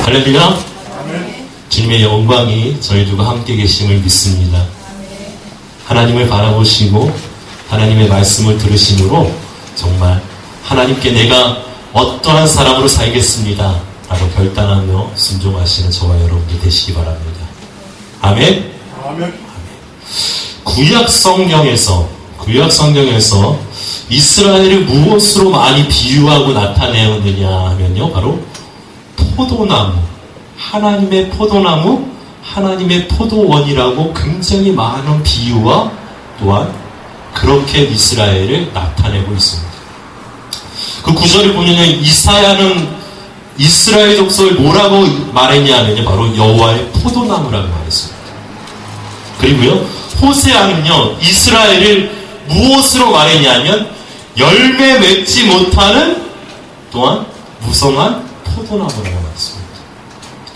할렐루야. 주님의 영광이 저희들과 함께 계심을 믿습니다. 하나님을 바라보시고 하나님의 말씀을 들으심으로 정말 하나님께 내가 어떠한 사람으로 살겠습니다 라고 결단하며 순종하시는 저와 여러분들 되시기 바랍니다. 아멘. 구약 성경에서 이스라엘을 무엇으로 많이 비유하고 나타내느냐 하면요, 바로 포도나무, 하나님의 포도나무, 하나님의 포도원이라고 굉장히 많은 비유와 또한 그렇게 이스라엘을 나타내고 있습니다. 그 구절을 보면요, 이사야는 이스라엘 족속을 뭐라고 말했냐면요, 바로 여호와의 포도나무라고 말했습니다. 그리고요, 호세아는요, 이스라엘을 무엇으로 말했냐면 열매 맺지 못하는 또한 무성한 포도나무라고 말했습니다.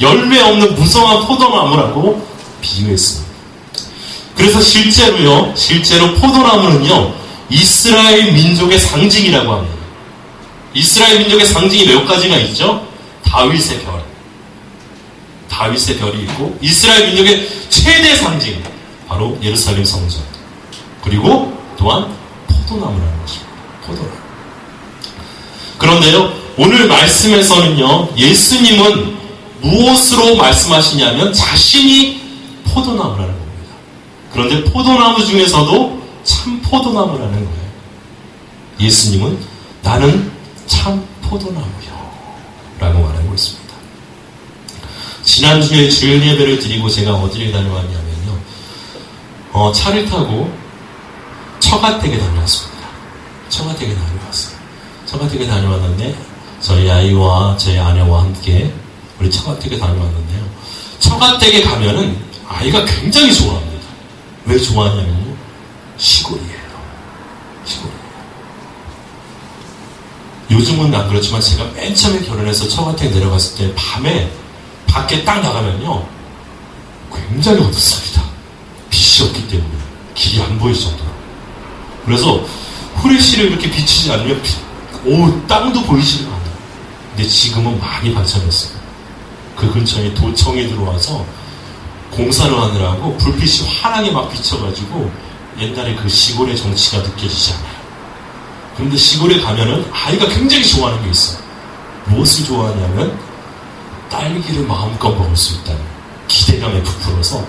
열매 없는 무성한 포도나무라고 비유했습니다. 그래서 실제로 포도나무는요, 이스라엘 민족의 상징이라고 합니다. 이스라엘 민족의 상징이 몇 가지가 있죠? 다윗의 별이 있고, 이스라엘 민족의 최대 상징, 바로 예루살렘 성전, 그리고 또한 포도나무라는 것입니다. 포도나무. 그런데요, 오늘 말씀에서는요, 예수님은 무엇으로 말씀하시냐면 자신이 포도나무라는 겁니다. 그런데 포도나무 중에서도 참 포도나무라는 거예요. 예수님은 나는 참 포도나무요 라고 말하고 있습니다. 지난주에 주일 예배를 드리고 제가 어디를 다녀왔냐면요, 차를 타고 처가댁에 다녀왔습니다. 처가댁에 다녀왔는데 저희 아이와 제 아내와 함께 우리 처가댁에 다녀왔는데요, 처가댁에 가면은 아이가 굉장히 좋아합니다. 왜 좋아하냐면요, 시골이에요. 요즘은 안 그렇지만 제가 맨 처음에 결혼해서 처가댁 내려갔을 때 밤에 밖에 딱 나가면요, 굉장히 어둡습니다. 빛이 없기 때문에 길이 안 보일 정도로. 그래서 후레쉬를 이렇게 비치지 않으면 땅도 보이지가 않아요. 근데 지금은 많이 발전했어요. 그 근처에 도청이 들어와서 공사를 하느라고 불빛이 환하게 막 비쳐가지고 옛날에 그 시골의 정치가 느껴지지 않아요. 그런데 시골에 가면은 아이가 굉장히 좋아하는 게 있어요. 무엇을 좋아하냐면 딸기를 마음껏 먹을 수 있다는 기대감에 부풀어서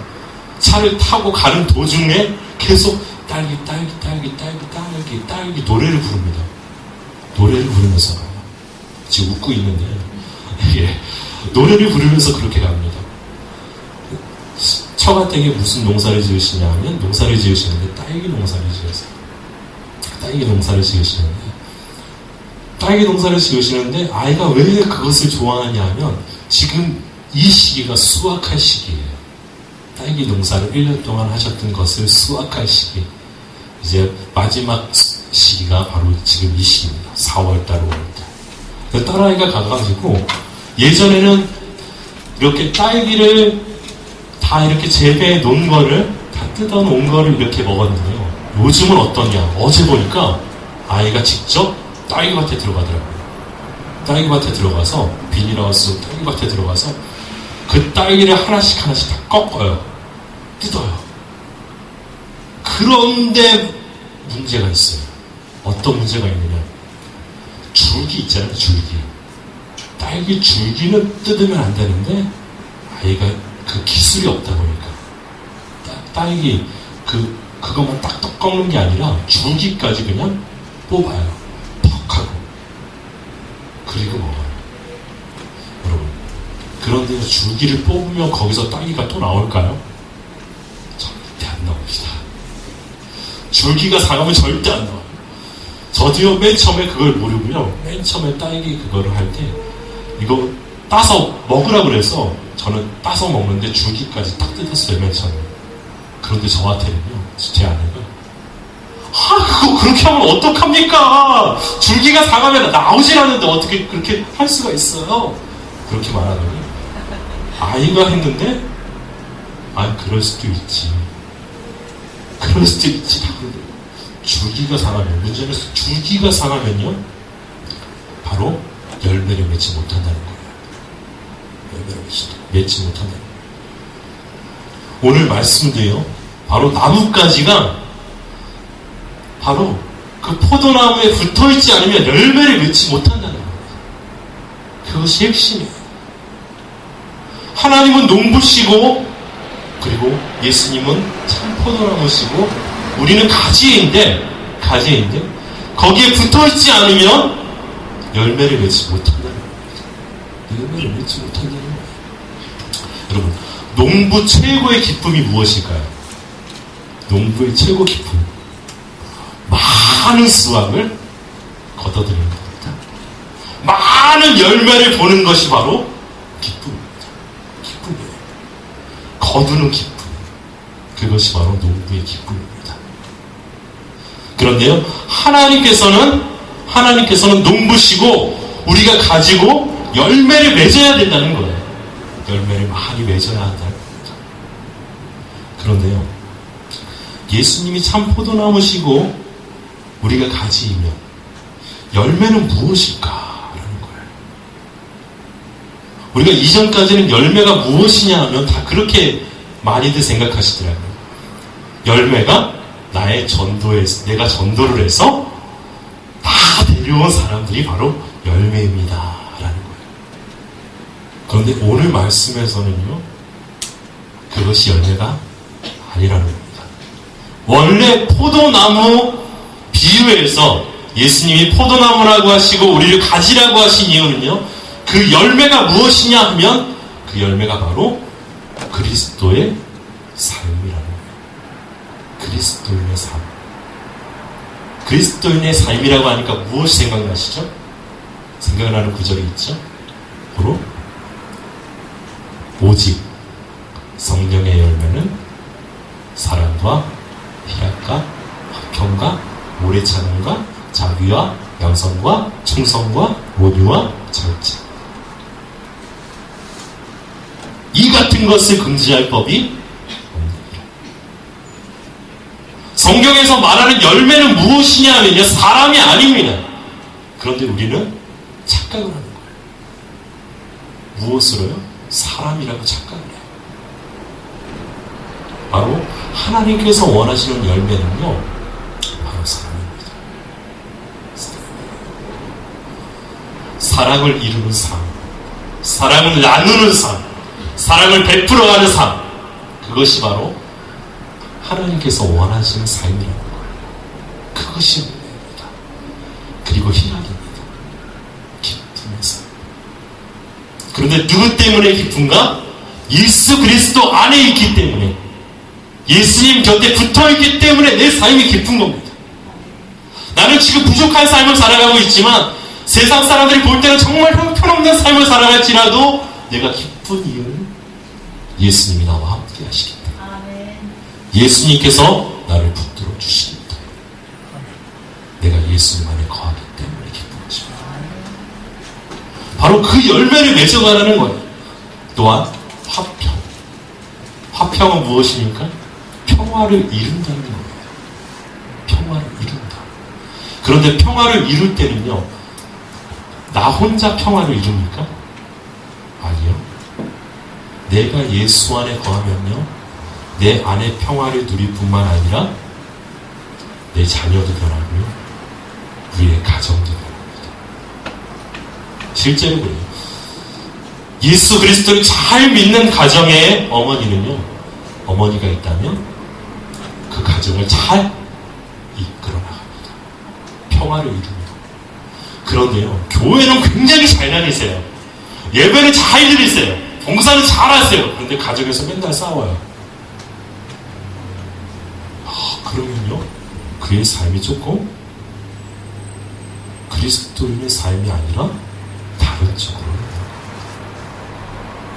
차를 타고 가는 도중에 계속 딸기 노래를 부릅니다. 노래를 부르면서 가요. 지금 웃고 있는데 예, 노래를 부르면서 그렇게 갑니다. 처가댁에 무슨 농사를 지으시냐 하면 농사를 지으시는데 딸기 농사를 지으시는데 아이가 왜 그것을 좋아하냐 하면 지금 이 시기가 수확할 시기예요. 딸기 농사를 1년 동안 하셨던 것을 수확할 시기, 이제 마지막 시기가 바로 지금 이 시기입니다. 4월달, 5월달. 딸아이가 가가지고 예전에는 이렇게 딸기를 다 이렇게 재배해 놓은 거를 다 뜯어 놓은 거를 이렇게 먹었는데요, 요즘은 어떠냐, 어제 보니까 아이가 직접 딸기밭에 들어가더라고요. 딸기밭에 들어가서 비닐하우스 딸기밭에 들어가서 그 딸기를 하나씩 다 꺾어요. 뜯어요. 그런데 문제가 있어요. 어떤 문제가 있느냐, 줄기 있잖아요. 줄기. 딸기 줄기는 뜯으면 안 되는데 아이가 그 기술이 없다 보니까 딸기 그것만 딱딱 꺾는 게 아니라 줄기까지 그냥 뽑아요. 퍽 하고. 그리고 먹어요. 여러분, 그런데 줄기를 뽑으면 거기서 딸기가 또 나올까요? 절대 안 나옵니다. 줄기가 상하면 절대 안 나와요. 저도요, 맨 처음에 그걸 모르고요, 맨 처음에 딸기 그거를 할 때 이거 따서 먹으라고 그래서 저는 따서 먹는데 줄기까지 딱 뜯었어요, 맨 처음에. 그런데 저한테는요, 제 아내가 그거 그렇게 하면 어떡합니까? 줄기가 상하면 나오질 않는데 어떻게 그렇게 할 수가 있어요? 그렇게 말하더니 아이가 했는데 그럴 수도 있지. 줄기가 상하면, 문제는 줄기가 상하면요, 바로 열매를 맺지 못한다는 거예요. 열매를 맺지 못한다. 오늘 말씀도요, 바로 나뭇가지가 바로 그 포도나무에 붙어있지 않으면 열매를 맺지 못한다는 겁니다. 그것이 핵심이에요. 하나님은 농부시고, 그리고 예수님은 참 포도나무시고, 우리는 가지인데 거기에 붙어있지 않으면 열매를 맺지 못한다는 겁니다. 열매를 맺지 못한다는 거예요. 여러분, 농부 최고의 기쁨이 무엇일까요? 농부의 최고 기쁨, 많은 수확을 거둬들이는 겁니다. 많은 열매를 보는 것이 바로 기쁨입니다. 기쁨이에요. 거두는 기쁨, 그것이 바로 농부의 기쁨입니다. 그런데요, 하나님께서는 농부시고 우리가 가지고 열매를 맺어야 된다는 거예요. 열매를 많이 맺어야 한다는 겁니다. 그런데요, 예수님이 참 포도나무시고 우리가 가지이면 열매는 무엇일까라는 거예요. 우리가 이전까지는 열매가 무엇이냐 하면 다 그렇게 많이들 생각하시더라고요. 열매가 내가 전도를 해서 다 데려온 사람들이 바로 열매입니다 라는 거예요. 그런데 오늘 말씀에서는요, 그것이 열매가 아니라는 겁니다. 원래 포도나무 비유에서 예수님이 포도나무라고 하시고 우리를 가지라고 하신 이유는요, 그 열매가 무엇이냐 하면 그 열매가 바로 그리스도의 삶이라는 거예요. 그리스도인의 삶. 그리스도인의 삶이라고 하니까 무엇이 생각나시죠? 생각나는 구절이 있죠? 바로 오직 성령의 열매는 사랑과 희락과 화평과 오래 참음과 자비와 양선과 충성과 온유와 절제. 이 같은 것을 금지할 법이 없느니라. 성경에서 말하는 열매는 무엇이냐 하면요, 사람이 아닙니다. 그런데 우리는 착각을 하는 거예요. 무엇으로요? 사람이라고 착각을 해요. 바로 하나님께서 원하시는 열매는요, 바로 사랑입니다. 사랑을 이루는 삶, 사랑을 나누는 삶, 사랑을 베풀어가는 삶, 그것이 바로 하나님께서 원하시는 삶이라는 거예요. 그것이 열매입니다. 그리고 희락입니다. 기쁨의 삶. 그런데 누구 때문에 기쁜가? 예수 그리스도 안에 있기 때문에, 예수님 곁에 붙어있기 때문에 내 삶이 기쁜 겁니다. 나는 지금 부족한 삶을 살아가고 있지만 세상 사람들이 볼 때는 정말 형편없는 삶을 살아갈지라도 내가 기쁜 이유는 예수님이 나와 함께 하시기 때문에, 예수님께서 나를 붙들어 주시기 때문에, 내가 예수님 안에 거하기 때문에 기쁜 것입니다. 바로 그 열매를 맺어가라는 거예요. 또한 화평. 화평은 무엇입니까? 평화를 이룬다는 거예요. 평화를 이룬다. 그런데 평화를 이룰 때는요, 나 혼자 평화를 이룹니까? 아니요. 내가 예수 안에 거하면요, 내 안에 평화를 누릴 뿐만 아니라 내 자녀도 변하고요, 우리의 가정도 변합니다. 실제로 그래요. 예수 그리스도를 잘 믿는 가정의 어머니는요, 어머니가 있다면 그 가정을 잘 이끌어 나갑니다. 평화를 이룹니다. 그런데요, 교회는 굉장히 잘 다니세요. 예배는 잘 드리세요. 봉사는 잘 하세요. 그런데 가정에서 맨날 싸워요. 그러면요, 그의 삶이 조금 그리스도인의 삶이 아니라 다른 쪽으로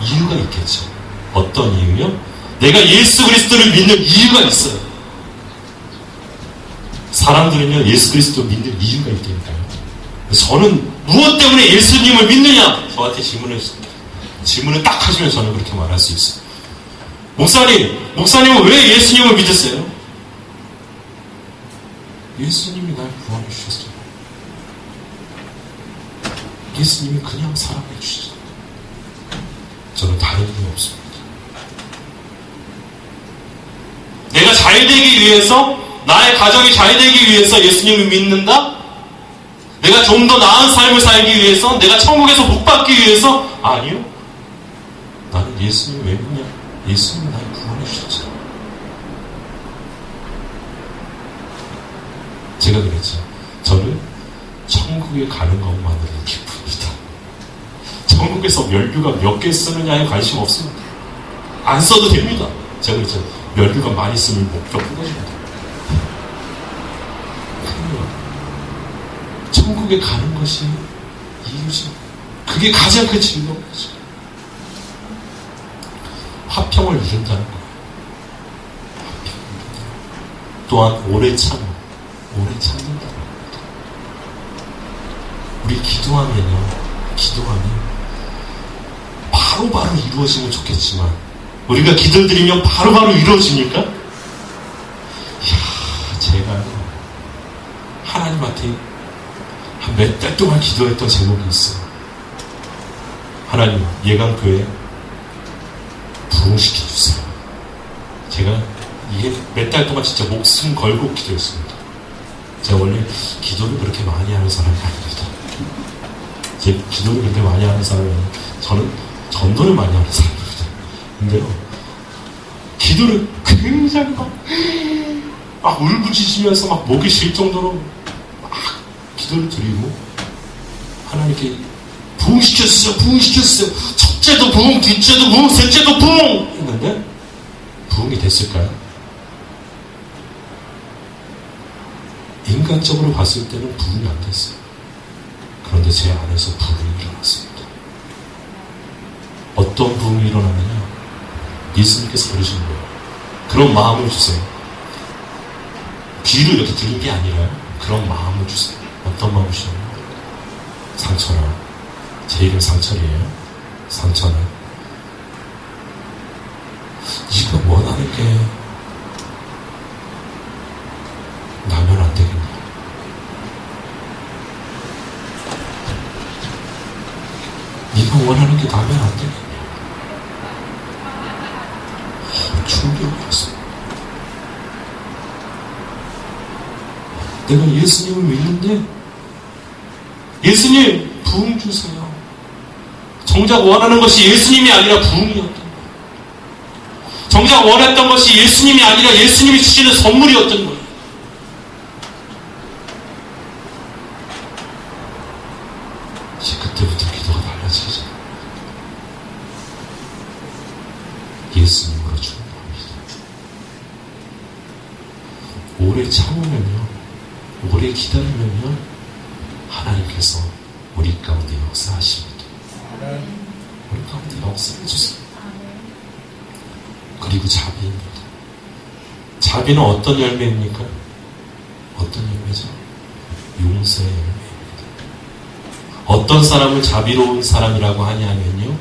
이유가 있겠죠. 어떤 이유요? 내가 예수 그리스도를 믿는 이유가 있어요. 사람들은요, 예수 그리스도를 믿는 이유가 있다니까요. 저는 무엇 때문에 예수님을 믿느냐? 저한테 질문을 딱 하시면 저는 그렇게 말할 수 있어요. 목사님은 왜 예수님을 믿으세요? 예수님이 날 구원해 주셨어요. 예수님이 그냥 사랑해 주시죠. 저는 다른 이유 없습니다. 내가 잘 되기 위해서, 나의 가정이 잘 되기 위해서 예수님을 믿는다? 내가 좀 더 나은 삶을 살기 위해서, 내가 천국에서 복 받기 위해서? 아니요. 나는 예수님 왜 믿냐? 예수님이 나를 구원해 주셨잖아. 제가 그랬죠. 저는 천국에 가는 것만으로 기쁩니다. 천국에서 연료가 몇 개 쓰느냐에 관심 없습니다. 안 써도 됩니다. 제가 그랬죠. 연료가 많이 쓰면 목표 끊어집니다. 천국에 가는 것이 이유지. 그게 가장 큰 즐거운 거죠. 화평을 이룬다는 거예요. 화평을 이룬다. 또한 오래 참는다는 겁니다. 우리 기도하면 바로바로 이루어지면 좋겠지만, 우리가 기도를 드리면 바로바로 이루어집니까? 이야, 제가 하나님한테 한 몇 달 동안 기도했던 제목이 있어요. 하나님, 예강교회 부흥시켜주세요. 제가 이게 몇 달 동안 진짜 목숨 걸고 기도했습니다. 제가 원래 기도를 그렇게 많이 하는 사람이 아닙니다. 제 기도를 그렇게 많이 하는 사람이 아니에요. 저는 전도를 많이 하는 사람입니다. 근데요, 기도를 굉장히 막 울부짖으면서 막 목이 쉴 정도로 막 기도를 드리고, 하나님께 부흥시켜주세요. 첫째도 부흥, 둘째도 부흥, 셋째도 부흥 했는데 부흥이 됐을까요? 인간적으로 봤을 때는 부흥이 안 됐어요. 그런데 제 안에서 부흥이 일어났습니다. 어떤 부흥이 일어나느냐? 예수님께서 그러시는 거예요. 그런 마음을 주세요. 귀로 이렇게 들린 게 아니라요. 그런 마음을 주세요. 어떤 마음을 주세요? 상철아, 제 이름 상철이에요. 상철아, 네가 원하는 게 나면 안 되겠냐? 네가 원하는 게 나면 안 되겠냐? 충격이었어. 내가 예수님을 믿는데, 예수님 부흥 주세요. 정작 원하는 것이 예수님이 아니라 부흥이었던 거예요. 정작 원했던 것이 예수님이 아니라 예수님이 주시는 선물이었던 거예요. 이제 그때부터 기도가 달라지죠. 예수님으로 충분합니다. 오래 참으면요, 오래 기다리면요, 하나님께서 우리 가운데 역사하십니다. 우리 가운데 역사해주세요. 그리고 자비입니다. 자비는 어떤 열매입니까? 어떤 열매죠? 용서의 열매입니다. 어떤 사람을 자비로운 사람이라고 하냐면요,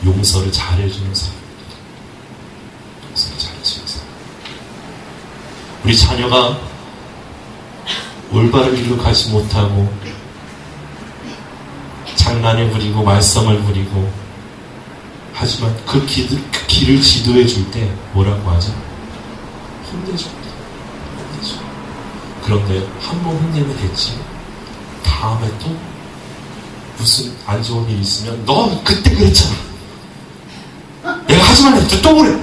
용서를 잘해주는 사람입니다. 용서를 잘해주는 사람. 우리 자녀가 올바른 길로 가지 못하고 장난을 부리고 말썽을 부리고, 하지만 그 길을 지도해 줄 때 뭐라고 하죠? 혼내줍니다. 혼내줘. 그런데 한 번 혼내면 됐지, 다음에 또 무슨 안 좋은 일이 있으면 너 그때 그랬잖아, 내가 하지 말라 했죠, 또 그래.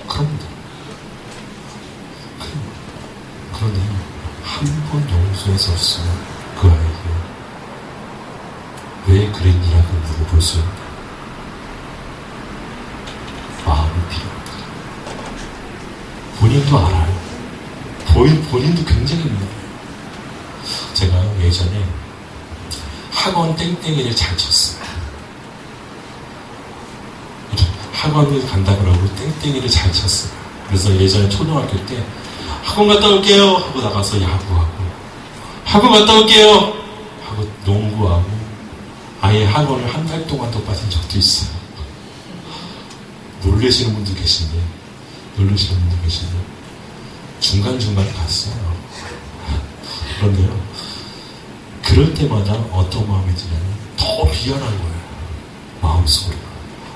그럽니다. 그런데 한 번 용서해서 없으면 그 아이에게 왜 그랬니라고 물어볼 수 있는 마음이 필요합니다. 본인도 알아요. 본인도 굉장히 힘들어요. 제가 예전에 학원 땡땡이를 잘 쳤어요. 학원을 간다 그러고 땡땡이를 잘 쳤어요. 그래서 예전에 초등학교 때 학원 갔다 올게요 하고 나가서 야구하고, 학원 갔다 올게요 하고 농구하고, 아예 학원을 한 달 동안도 빠진 적도 있어요. 놀라시는 분도 계신데 중간중간에 갔어요. 그런데요, 그럴 때마다 어떤 마음이 드냐면 더 미안한 거예요. 마음속으로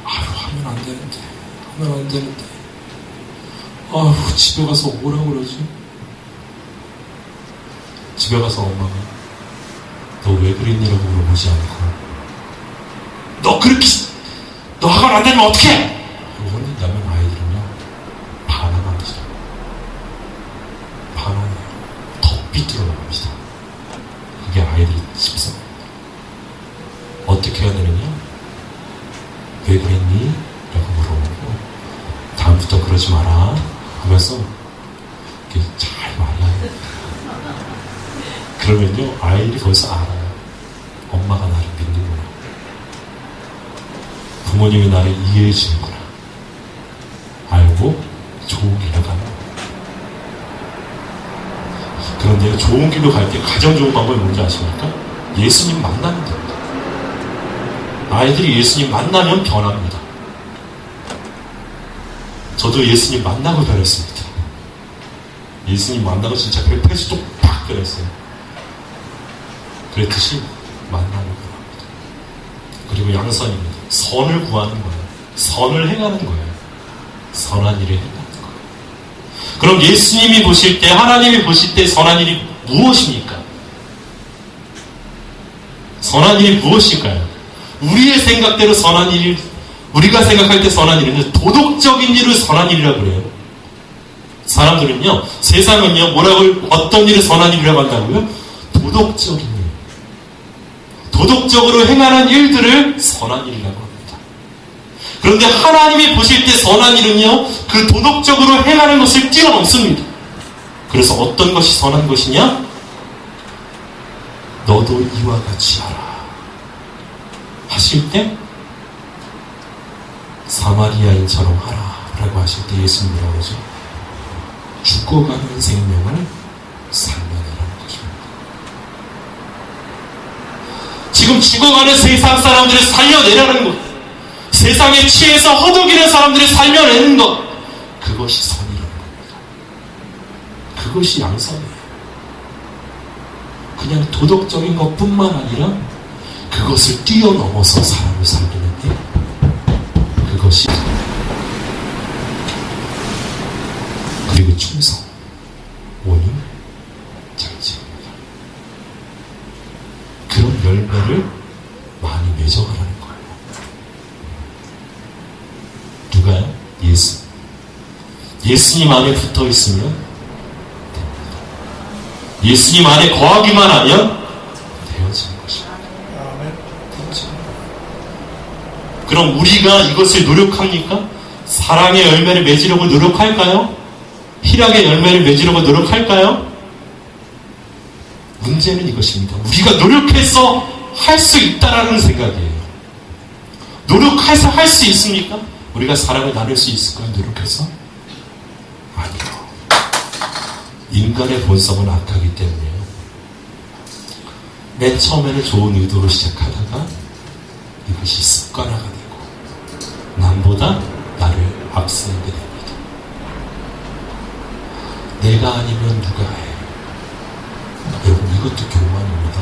아유 하면 안 되는데 하면 안 되는데 아유 집에 가서 뭐라 그러지? 집에 가서 엄마가 너 왜 그랬니라고 물어보지 않고 너 그렇게 너 학원 안 되면 어떡해? 혼낸다면 아이들은요 반항합니다. 반항해요. 더 삐뚤어 나갑니다. 그게 아이들이 집사입니다. 어떻게 해야 되느냐? 왜 그랬니? 라고 물어보고 다음부터 그러지 마라 하면서 잘 말해야 해요. 그러면요 아이들이 벌써 알아요. 엄마가 나를 믿는구나. 부모님이 나를 이해해 주는구나. 알고 좋은 길로 가는 거예요. 그런데 좋은 길로 갈 때 가장 좋은 방법이 뭔지 아십니까? 예수님 만나면 됩니다. 아이들이 예수님 만나면 변합니다. 저도 예수님 만나고 변했습니다. 예수님 만나고 진짜 180도 팍 변했어요. 그랬듯이 만나고 변합니다. 그리고 양선입니다. 선을 구하는 거예요. 선을 행하는 거예요. 선한 일을 행하는 거예요. 그럼 예수님이 보실 때, 하나님이 보실 때 선한 일이 무엇입니까? 선한 일이 무엇일까요? 우리의 생각대로 선한 일, 우리가 생각할 때 선한 일은 도덕적인 일을 선한 일이라고 그래요. 사람들은요, 세상은요, 어떤 일을 선한 일이라고 한다고요? 도덕적인 일. 도덕적으로 행하는 일들을 선한 일이라고 합니다. 그런데 하나님이 보실 때 선한 일은요, 그 도덕적으로 행하는 것을 뛰어넘습니다. 그래서 어떤 것이 선한 것이냐? 너도 이와 같이 하라. 하실 때 사마리아인처럼 하라 라고 하실 때 예수님이 뭐라고 하죠? 죽어가는 생명을 살려내라는 것입니다. 지금 죽어가는 세상 사람들을 살려내라는 것, 세상에 취해서 허덕이는 사람들을 살려내는 것, 그것이 선이라는 겁니다. 그것이 양선이에요. 그냥 도덕적인 것뿐만 아니라 그것을 뛰어넘어서 사람을 살리는 게 그것이 그리고 충성, 원인, 장치입니다. 그런 열매를 많이 맺어가라는 거예요. 누가요? 예수. 예수님 안에 붙어 있으면 됩니다. 예수님 안에 거하기만 하면 되어지는 것입니다. 그럼 우리가 이것을 노력합니까? 사랑의 열매를 맺으려고 노력할까요? 희락의 열매를 맺으려고 노력할까요? 문제는 이것입니다. 우리가 노력해서 할 수 있다라는 생각이에요. 노력해서 할 수 있습니까? 우리가 사랑을 나눌 수 있을까요? 노력해서? 아니요. 인간의 본성은 악하기 때문에요. 맨 처음에는 좋은 의도로 시작하다가 이것이 습관화가 되고 남보다 나를 앞세우게 됩니다. 내가 아니면 누가 해? 여러분 이것도 교만입니다.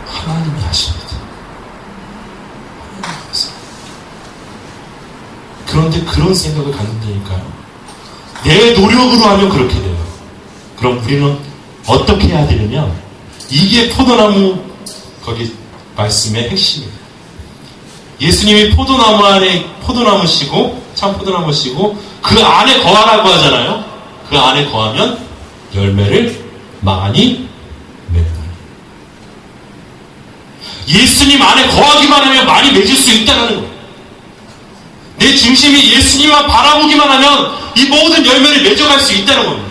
하나님이 하십니다. 하나님이 하세요. 그런데 그런 생각을 갖는다니까요. 내 노력으로 하면 그렇게 돼요. 그럼 우리는 어떻게 해야 되느냐? 이게 포도나무 거기 말씀의 핵심이에요. 예수님이 포도나무 안에 포도나무시고 참 포도나무시고 그 안에 거하라고 하잖아요. 그 안에 거하면 열매를 많이 맺는. 예수님 안에 거하기만 하면 많이 맺을 수 있다는 거예요. 내 중심이 예수님만 바라보기만 하면 이 모든 열매를 맺어갈 수 있다는 겁니다.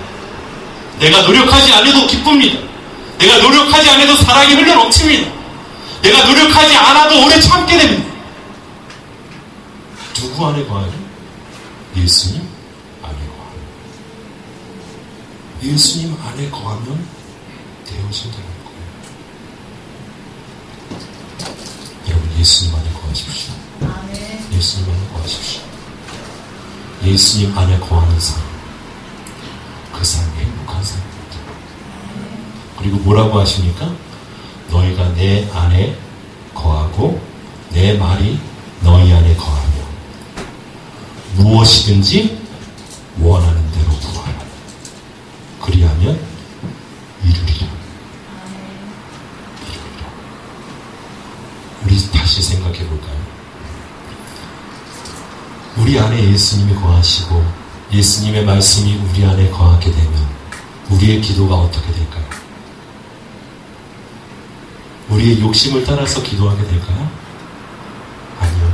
내가 노력하지 않아도 기쁩니다. 내가 노력하지 않아도 사랑이 흘러넘칩니다. 내가 노력하지 않아도 오래 참게 됩니다. 누구 안에 거하죠? 예수님 안에 거하면. 예수님 안에 거하면 되어진다는 거예요. 여러분 예수님 안에 거하십시오. 예수님 안에 거하십시오. 예수님 안에 거하는 삶, 그 삶이 행복한 삶입니다. 그리고 뭐라고 하십니까? 너희가 내 안에 거하고 내 말이 너희 안에 거하며 무엇이든지 원하는 대로 구하라. 그리하면 이루리라. 우리 다시 생각해 볼까요? 우리 안에 예수님이 거하시고 예수님의 말씀이 우리 안에 거하게 되면 우리의 기도가 어떻게 될까요? 우리의 욕심을 따라서 기도하게 될까요? 아니요.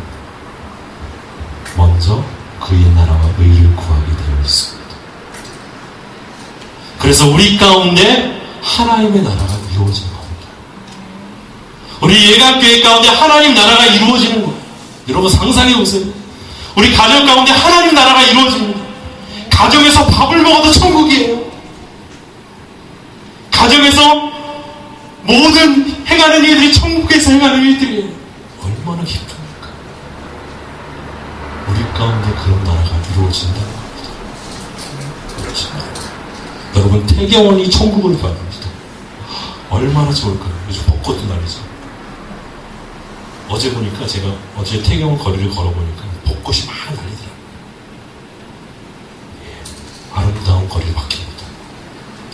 먼저 그의 나라와 의를 구하게 되어 있습니다. 그래서 우리 가운데 하나님의 나라가 이루어지는 겁니다. 우리 예감교회 가운데 하나님 나라가 이루어지는 거예요. 여러분 상상해 보세요. 우리 가정 가운데 하나님 나라가 이루어집니다. 가정에서 밥을 먹어도 천국이에요. 가정에서 모든 행하는 일들이 천국에서 행하는 일들이에요. 얼마나 기쁩니까? 우리 가운데 그런 나라가 이루어진다는 겁니다. 여러분 태경원이 천국을 받습니다. 얼마나 좋을까요? 요즘 벚꽃도 날리죠. 어제 보니까 제가 어제 태경원 거리를 걸어보니까 벚꽃이 막 날리더라고요. 예, 아름다운 거리를 바뀝니다.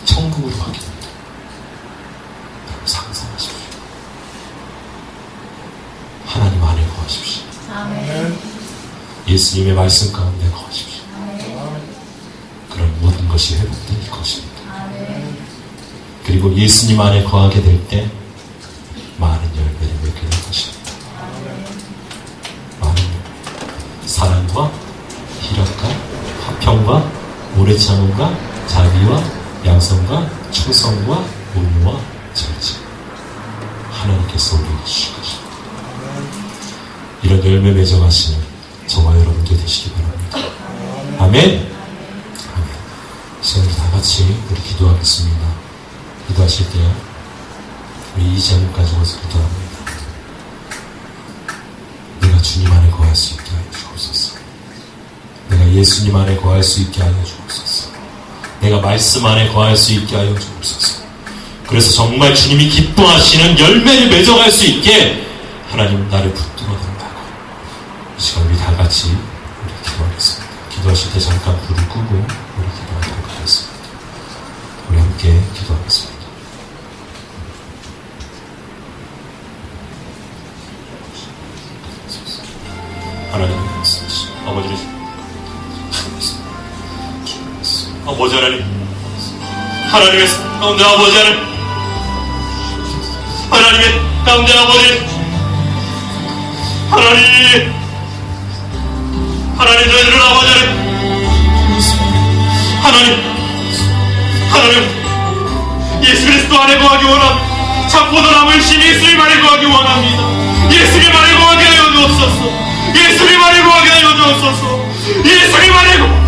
천국으로 바뀝니다. 상상하십시오. 하나님 안에 거하십시오. 아멘. 예수님의 말씀 가운데 거하십시오. 아멘. 그런 모든 것이 회복될 것입니다. 아멘. 그리고 예수님 안에 거하게 될 때 많은 열매를 맺게 될 것입니다. 아멘. 많은 열매. 사랑과 희락과 화평과 오래 참음과 자비와 양성과 충성과 온유와 절제. 하나님께서 우리에게 주실 것입니다. 이런 열매 맺어가시는 저와 여러분들 되시기 바랍니다. 아멘. 아멘. 시간 다 같이 우리 기도하겠습니다. 기도하실 때요, 우리 이 자리를 가지고서 기도합니다. 내가 주님 안에 거할 수 있게 하여 주옵소서. 내가 예수님 안에 거할 수 있게 하여 주옵소서. 내가 말씀 안에 거할 수 있게 하여 주옵소서. 그래서 정말 주님이 기뻐하시는 열매를 맺어갈 수 있게 하나님 나를 붙들어 달라고. 이 시간 우리 다 같이 우리 기도하겠습니다. 기도하실 때 잠깐 불을 끄고 우리 기도하도록 하겠습니다. 우리 함께 기도하겠습니다. 하나님의 말씀, 아버지를 아버지 하나님의 가운데 아버지 하나님의 가운데 아버지 하나님 저희들은 아버지 하나님 예수 그리스도 안에 거하기 원합니다. 참포도나무 신 예수님 안에 거하기 원합니다. 예수님 안에 거하게 하여 주옵소서. 예수님 안에 거하게 하여 주옵소서. 예수님 안에